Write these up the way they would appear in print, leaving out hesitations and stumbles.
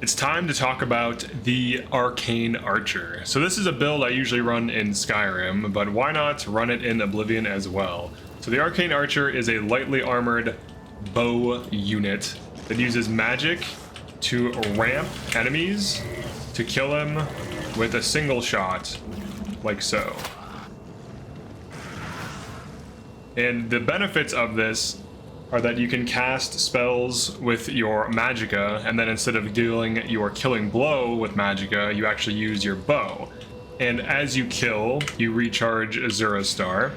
It's time to talk about the Arcane Archer. So this is a build I usually run in Skyrim, but why not run it in Oblivion as well? So the Arcane Archer is a lightly armored bow unit that uses magic to ramp enemies to kill them with a single shot, like so. And the benefits of this are that you can cast spells with your magicka, and then instead of dealing your killing blow with magicka, you actually use your bow. And as you kill, you recharge Azura Star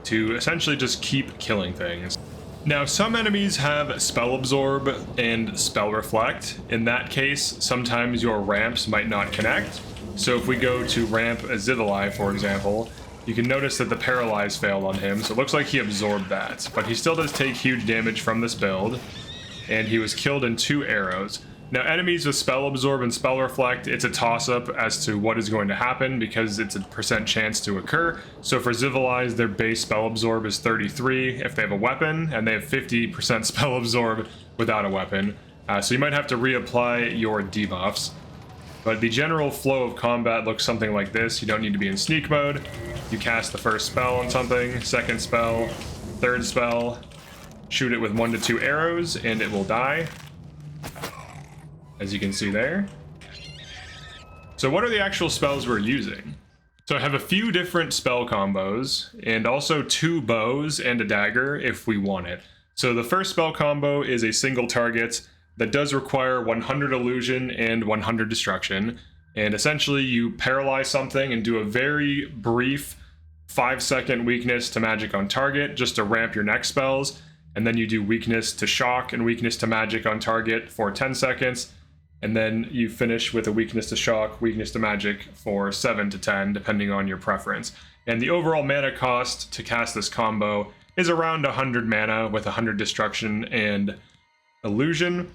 to essentially just keep killing things. Now, some enemies have Spell Absorb and Spell Reflect. In that case, sometimes your ramps might not connect. So if we go to ramp Azithalai, for example, you can notice that the Paralyze failed on him, so it looks like he absorbed that. But he still does take huge damage from this build, and he was killed in 2 arrows. Now, enemies with Spell Absorb and Spell Reflect, it's a toss-up as to what is going to happen because it's a % chance to occur. So for Zivalize, their base Spell Absorb is 33 if they have a weapon, and they have 50% Spell Absorb without a weapon. So you might have to reapply your debuffs. But the general flow of combat looks something like this. You don't need to be in sneak mode. You cast the first spell on something, second spell, third spell, shoot it with 1 to 2 arrows, and it will die, as you can see there. So what are the actual spells we're using? So I have a few different spell combos, and also 2 bows and a dagger if we want it. So the first spell combo is a single target that does require 100 illusion and 100 destruction, and essentially you paralyze something and do a very brief 5-second weakness to magic on target just to ramp your next spells, and then you do weakness to shock and weakness to magic on target for 10 seconds, and then you finish with a weakness to shock, weakness to magic for 7 to 10 depending on your preference. And the overall mana cost to cast this combo is around 100 mana with 100 destruction and illusion.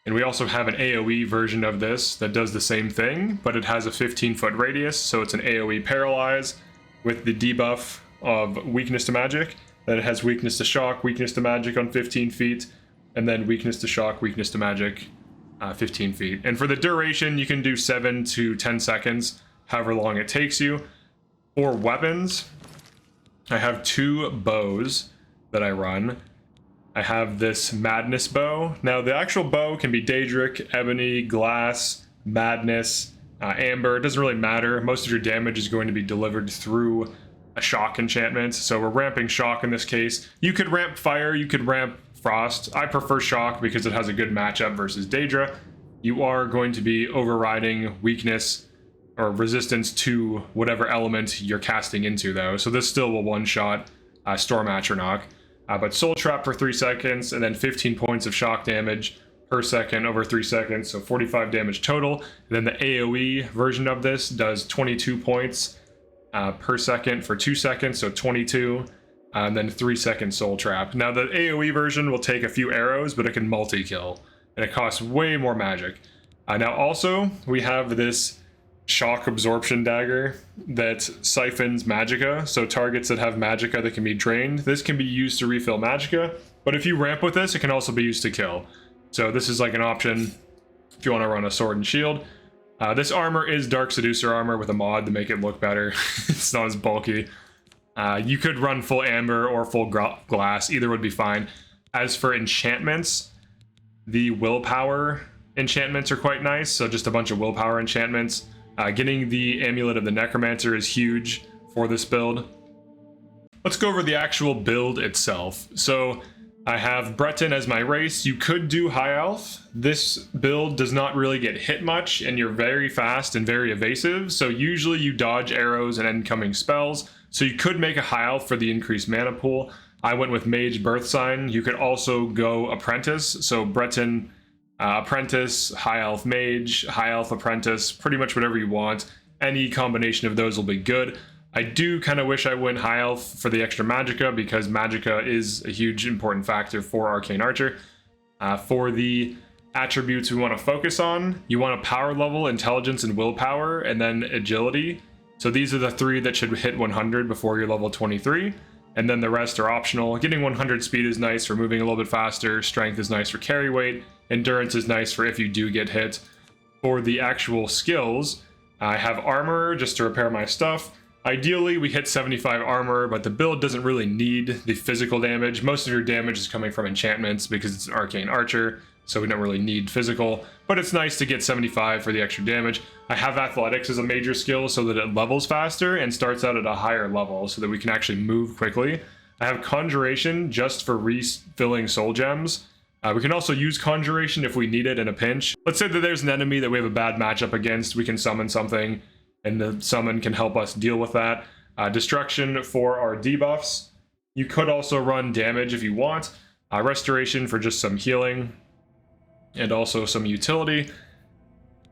And we also have an AoE version of this that does the same thing, but it has a 15-foot radius, so it's an AoE paralyze with the debuff of weakness to magic. Then it has weakness to shock, weakness to magic on 15 feet, and then weakness to shock, weakness to magic 15 feet. And for the duration, you can do 7 to 10 seconds, however long it takes you. For weapons, I have 2 bows that I run. I have this Madness bow. Now, the actual bow can be Daedric, Ebony, Glass, Madness, Amber. It doesn't really matter. Most of your damage is going to be delivered through a shock enchantment. So we're ramping shock in this case. You could ramp fire, you could ramp frost. I prefer shock because it has a good matchup versus Daedra. You are going to be overriding weakness or resistance to whatever element you're casting into, though. So this still will one-shot Storm Atronach. But Soul Trap for 3 seconds, and then 15 points of shock damage per second over 3 seconds, so 45 damage total. And then the AoE version of this does 22 points per second for 2 seconds, so 22, and then 3-second Soul Trap. Now the AoE version will take a few arrows, but it can multi-kill, and it costs way more magic. Now also, we have this Shock Absorption Dagger that siphons magicka, so targets that have magicka that can be drained. This can be used to refill magicka, but if you ramp with this, it can also be used to kill. So this is like an option if you want to run a sword and shield. This armor is Dark Seducer armor with a mod to make it look better. It's not as bulky. You could run full amber or full glass, either would be fine. As for enchantments, the willpower enchantments are quite nice, so just a bunch of willpower enchantments. Getting the Amulet of the Necromancer is huge for this build. Let's go over the actual build itself. So I have Breton as my race. You could do High Elf. This build does not really get hit much, and you're very fast and very evasive, so usually you dodge arrows and incoming spells, so you could make a High Elf for the increased mana pool. I went with Mage Birthsign. You could also go Apprentice, so Breton Apprentice, High Elf Mage, High Elf Apprentice, pretty much whatever you want. Any combination of those will be good. I do kind of wish I went High Elf for the extra magicka, because magicka is a huge important factor for Arcane Archer. For the attributes we want to focus on, you want a power level, intelligence, and willpower, and then agility. So these are the 3 that should hit 100 before you're level 23. And then the rest are optional. Getting 100 speed is nice for moving a little bit faster. Strength is nice for carry weight. Endurance is nice for if you do get hit. For the actual skills, I have armor just to repair my stuff. Ideally, we hit 75 armor, but the build doesn't really need the physical damage. Most of your damage is coming from enchantments because it's an arcane archer, so we don't really need physical, but it's nice to get 75 for the extra damage. I have athletics as a major skill so that it levels faster and starts out at a higher level so that we can actually move quickly. I have conjuration just for refilling soul gems. We can also use conjuration if we need it in a pinch. Let's say that there's an enemy that we have a bad matchup against, we can summon something, and the summon can help us deal with that. Destruction for our debuffs. You could also run damage if you want. Restoration for just some healing, and also some utility.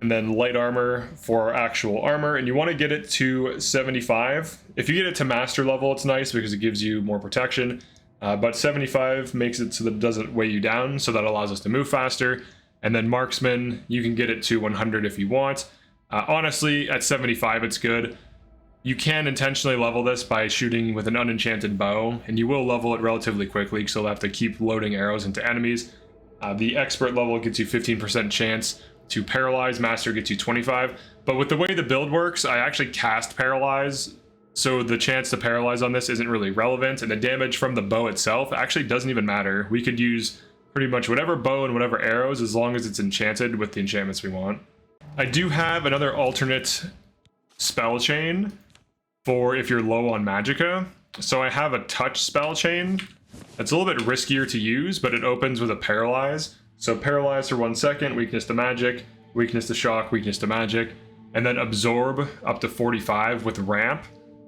And then light armor for our actual armor, and you want to get it to 75. If you get it to master level, it's nice because it gives you more protection. But 75 makes it so that it doesn't weigh you down, so that allows us to move faster. And then marksman, you can get it to 100 if you want. Honestly, at 75 it's good. You can intentionally level this by shooting with an unenchanted bow, and you will level it relatively quickly, so you'll have to keep loading arrows into enemies. The expert level gets you 15% chance to paralyze, master gets you 25. But with the way the build works, I actually cast paralyze, so the chance to paralyze on this isn't really relevant, and the damage from the bow itself actually doesn't even matter. We could use pretty much whatever bow and whatever arrows as long as it's enchanted with the enchantments we want. I do have another alternate spell chain for if you're low on magicka. So I have a touch spell chain. It's a little bit riskier to use, but it opens with a paralyze. So paralyze for 1 second, weakness to magic, weakness to shock, weakness to magic, and then absorb up to 45 with ramp,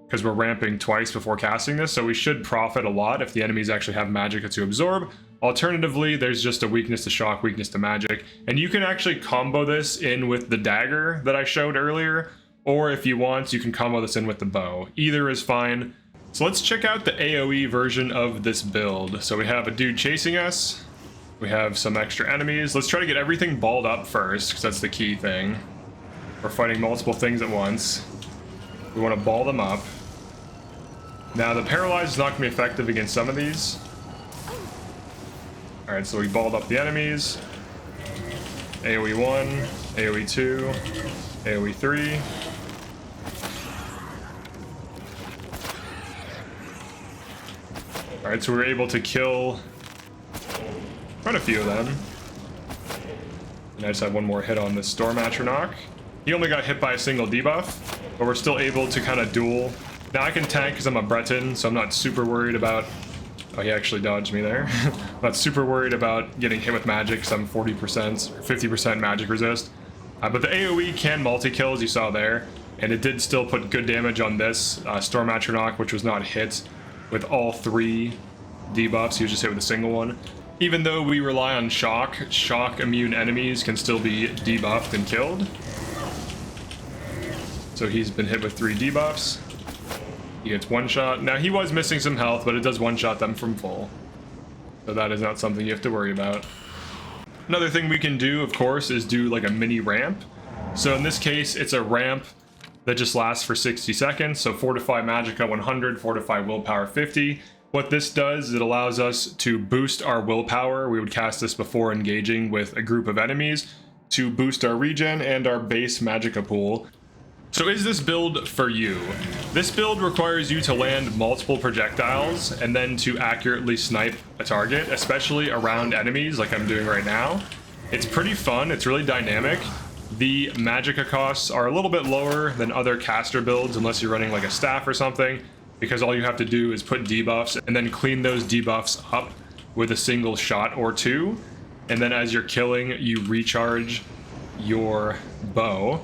because we're ramping twice before casting this, so we should profit a lot if the enemies actually have magicka to absorb. Alternatively, there's just a weakness to shock, weakness to magic, and you can actually combo this in with the dagger that I showed earlier, or if you want, you can combo this in with the bow. Either is fine. So let's check out the AoE version of this build. So we have a dude chasing us, we have some extra enemies. Let's try to get everything balled up first, because that's the key thing. We're fighting multiple things at once. We want to ball them up. Now the paralyze is not going to be effective against some of these. Alright, so we balled up the enemies. AoE 1, AoE 2, AoE 3. Alright, so we were able to kill quite a few of them. And I just have one more hit on this Storm Atronach. He only got hit by a single debuff, but we're still able to kind of duel. Now I can tank because I'm a Breton, so I'm not super worried about... Oh, he actually dodged me there. I'm not super worried about getting hit with magic because I'm 40% or 50% magic resist. But the AoE can multi-kill, as you saw there, and it did still put good damage on this Storm Atronach, which was not hit with all 3 debuffs. He was just hit with a single one. Even though we rely on shock, shock immune enemies can still be debuffed and killed. So he's been hit with 3 debuffs. He gets 1 shot. Now he was missing some health, but it does 1-shot them from full. So that is not something you have to worry about. Another thing we can do, of course, is do like a mini ramp. So in this case, it's a ramp that just lasts for 60 seconds. So Fortify Magicka 100, Fortify Willpower 50. What this does is it allows us to boost our willpower. We would cast this before engaging with a group of enemies to boost our regen and our base Magicka pool. So is this build for you? This build requires you to land multiple projectiles and then to accurately snipe a target, especially around enemies like I'm doing right now. It's pretty fun, it's really dynamic. The magicka costs are a little bit lower than other caster builds unless you're running like a staff or something, because all you have to do is put debuffs and then clean those debuffs up with a single shot or 2. And then as you're killing, you recharge your bow.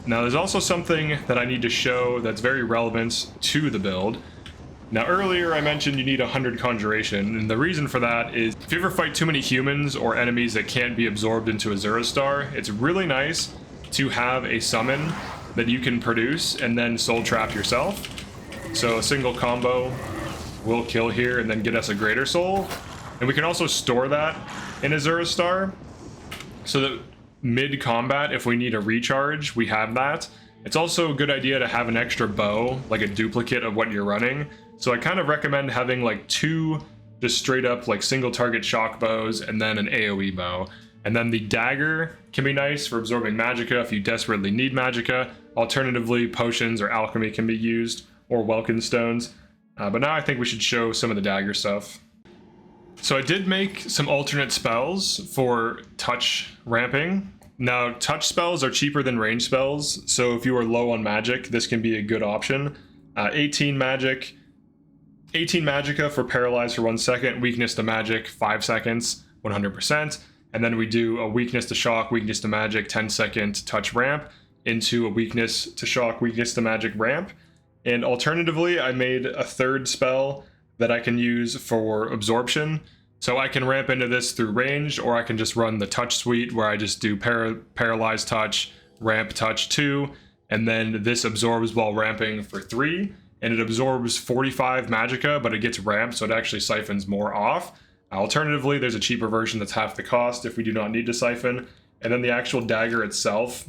Now there's also something that I need to show that's very relevant to the build. Now earlier I mentioned you need 100 conjuration, and the reason for that is if you ever fight too many humans or enemies that can't be absorbed into a Zero Star, it's really nice to have a summon that you can produce and then soul trap yourself. So a single combo will kill here and then get us a greater soul. And we can also store that in a Zero Star so that mid-combat, if we need a recharge, we have that. It's also a good idea to have an extra bow, like a duplicate of what you're running. So I kind of recommend having like 2 just straight up like single target shock bows and then an AoE bow. And then the dagger can be nice for absorbing magicka if you desperately need magicka. Alternatively, potions or alchemy can be used, or welkin stones. But now I think we should show some of the dagger stuff. So I did make some alternate spells for touch ramping. Now, touch spells are cheaper than range spells, so if you are low on magic, this can be a good option. 18 magic, 18 magicka for paralyze for 1 second, weakness to magic 5 seconds, 100%. And then we do a weakness to shock, weakness to magic, 10-second touch ramp into a weakness to shock, weakness to magic ramp. And alternatively, I made a third spell that I can use for absorption. So I can ramp into this through range, or I can just run the touch suite where I just do paralyze touch, ramp touch 2, and then this absorbs while ramping for 3, and it absorbs 45 magicka, but it gets ramped, so it actually siphons more off. Alternatively, there's a cheaper version that's half the cost if we do not need to siphon, and then the actual dagger itself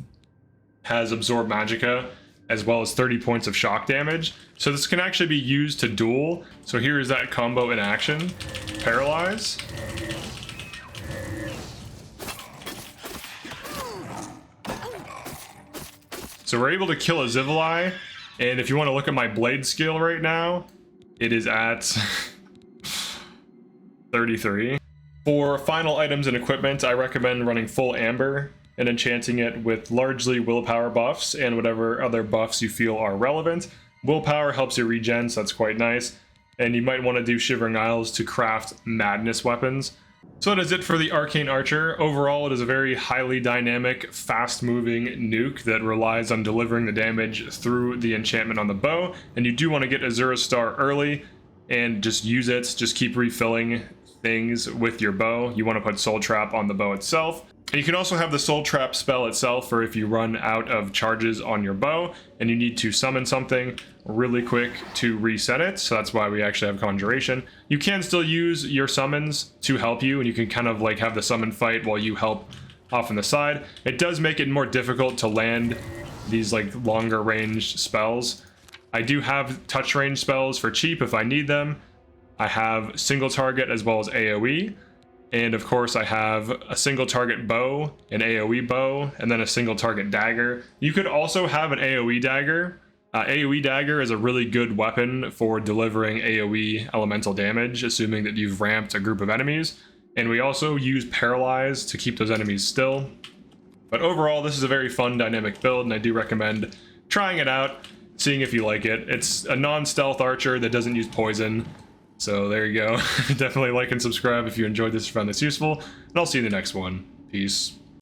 has absorb magicka, as well as 30 points of shock damage. So this can actually be used to duel. So here is that combo in action. Paralyze. So we're able to kill a Zivali, and if you want to look at my blade skill right now, it is at 33. For final items and equipment, I recommend running full amber and enchanting it with largely willpower buffs and whatever other buffs you feel are relevant. Willpower helps you regen, so that's quite nice. And you might want to do Shivering Isles to craft madness weapons. So that is it for the Arcane Archer. Overall, it is a very highly dynamic, fast-moving nuke that relies on delivering the damage through the enchantment on the bow. And you do want to get Azura's Star early and just use it. Just keep refilling things with your bow. You want to put Soul Trap on the bow itself. And you can also have the Soul Trap spell itself for if you run out of charges on your bow and you need to summon something really quick to reset it. So that's why we actually have Conjuration. You can still use your summons to help you, and you can kind of like have the summon fight while you help off on the side. It does make it more difficult to land these like longer range spells. I do have touch range spells for cheap if I need them. I have single target as well as AoE. And of course I have a single target bow, an AoE bow, and then a single target dagger. You could also have an AoE dagger. AoE dagger is a really good weapon for delivering AoE elemental damage, assuming that you've ramped a group of enemies. And we also use paralyze to keep those enemies still. But overall, this is a very fun dynamic build, and I do recommend trying it out, seeing if you like it. It's a non-stealth archer that doesn't use poison. So there you go. Definitely like and subscribe if you enjoyed this or found this useful, and I'll see you in the next one. Peace.